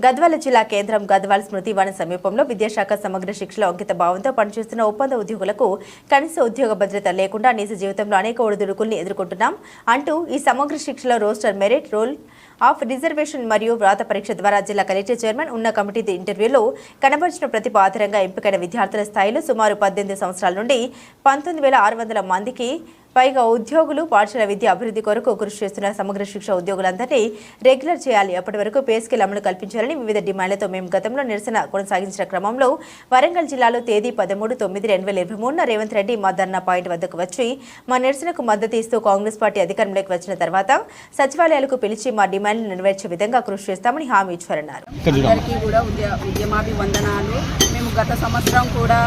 గద్వాల జిల్లా కేంద్రం గద్వాల్ స్మృతి వన సమీపంలో విద్యాశాఖ సమగ్ర శిక్షలో అంకిత భావంతో పనిచేస్తున్న ఒప్పంద ఉద్యోగులకు కనీస ఉద్యోగ భద్రత లేకుండా నిజ జీవితంలో అనేక ఒడిదుడుకుల్ని ఎదుర్కొంటున్నాం అంటూ ఈ సమగ్ర శిక్షలో roster merit roll of reservation మరియు వ్రాత పరీక్ష ద్వారా జిల్లా కలెక్టర్ చైర్మన్ ఉన్న కమిటీ ఇంటర్వ్యూలో కనబరిచిన ప్రతిభ ఆధారంగా ఎంపికైన విద్యార్థుల స్థాయిలో సుమారు 18 సంవత్సరాల నుండి 19,600 మందికి పైగా ఉద్యోగులు పాఠశాల విద్య అభివృద్ధి కొరకు కృషి చేస్తున్న సమగ్ర శిక్ష ఉద్యోగులందరినీ రెగ్యులర్ చేయాలి. అప్పటి వరకు పే స్కేల్ అమలు కల్పించాలని వివిధ డిమాండ్లతో మేము గతంలో నిరసన కొనసాగించిన క్రమంలో వరంగల్ జిల్లాలో తేదీ 13/9/2023 రేవంత్ రెడ్డి మా ధర్నా పాయింట్ వద్దకు వచ్చి మా నిరసనకు మద్దతు ఇస్తూ కాంగ్రెస్ పార్టీ అధికారంలోకి వచ్చిన తర్వాత సచివాలయాలకు పిలిచి మా డిమాండ్లు నెరవేర్చే విధంగా కృషి చేస్తామని హామీ ఇచ్చారన్నారు. మేము గత సంవత్సరం కూడా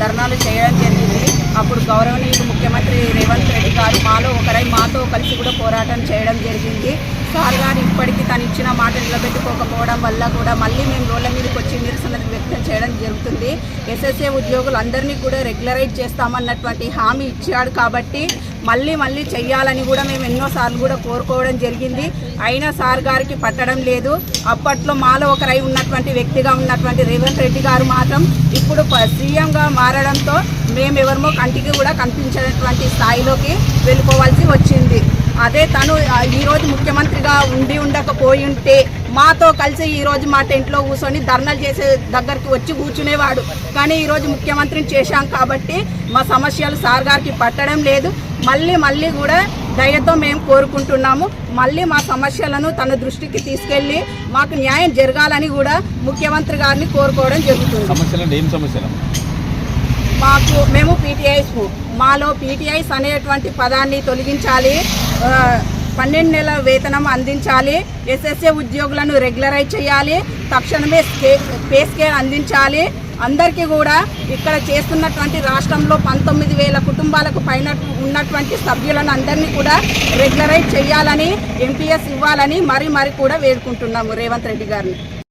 ధర్నాలు చేయడం జరిగింది. అప్పుడు గౌరవనీయులు ముఖ్యమంత్రి రేవంత్ రెడ్డి గారు మాతో కలిసి కూడా పోరాటం చేయడం జరిగింది. సార్ గారు ఇప్పటికీ తను ఇచ్చిన మాట నిలబెట్టుకోకపోవడం వల్ల కూడా మళ్ళీ మేము రోడ్ల మీదకి వచ్చి నిరసన వ్యక్తం చేయడం జరుగుతుంది. ఎస్ఎస్ఏ ఉద్యోగులందరినీ కూడా రెగ్యులరైజ్ చేస్తామన్నటువంటి హామీ ఇచ్చాడు కాబట్టి మళ్ళీ చెయ్యాలని కూడా మేము ఎన్నోసార్లు కూడా కోరుకోవడం జరిగింది. అయినా సార్ గారికి పట్టడం లేదు. అప్పట్లో మాలో ఒకరై ఉన్నటువంటి వ్యక్తిగా ఉన్నటువంటి రేవంత్ రెడ్డి గారు మాత్రం ఇప్పుడు సీఎంగా మారడంతో మేమెవరమో కంటికి కూడా కనిపించినటువంటి స్థాయిలోకి వెళ్ళిపోవాల్సి వచ్చింది. అదే తను ఈరోజు ముఖ్యమంత్రిగా ఉండకపోయి ఉంటే మాతో కలిసి ఈరోజు మా టెంట్లో కూర్చొని ధర్నాలు చేసే దగ్గరికి వచ్చి కూర్చునేవాడు. కానీ ఈరోజు ముఖ్యమంత్రిని చేశాం కాబట్టి మా సమస్యలు సార్ గారికి పట్టడం లేదు. మళ్ళీ కూడా దయతో మేము కోరుకుంటున్నాము. మళ్ళీ మా సమస్యలను తన దృష్టికి తీసుకెళ్ళి మాకు న్యాయం జరగాలని కూడా ముఖ్యమంత్రి గారిని కోరుకోవడం జరుగుతుంది. మేము పీటీఐస్ మాలో పీటీఐస్ అనేటువంటి పదాన్ని తొలగించాలి. 12 నెలల వేతనం అందించాలి. ఎస్ఎస్ఏ ఉద్యోగులను రెగ్యులరైజ్ చేయాలి. తక్షణమే పే స్కేల్ అందించాలి. అందరికీ కూడా ఇక్కడ చేస్తున్నటువంటి రాష్ట్రంలో 19,000 కుటుంబాలకు పైన ఉన్నటువంటి సభ్యులను అందరినీ కూడా రెగ్యులరైజ్ చేయాలని ఎంపీఎస్ ఇవ్వాలని మరి కూడా వేడుకుంటున్నాము రేవంత్ రెడ్డి గారిని.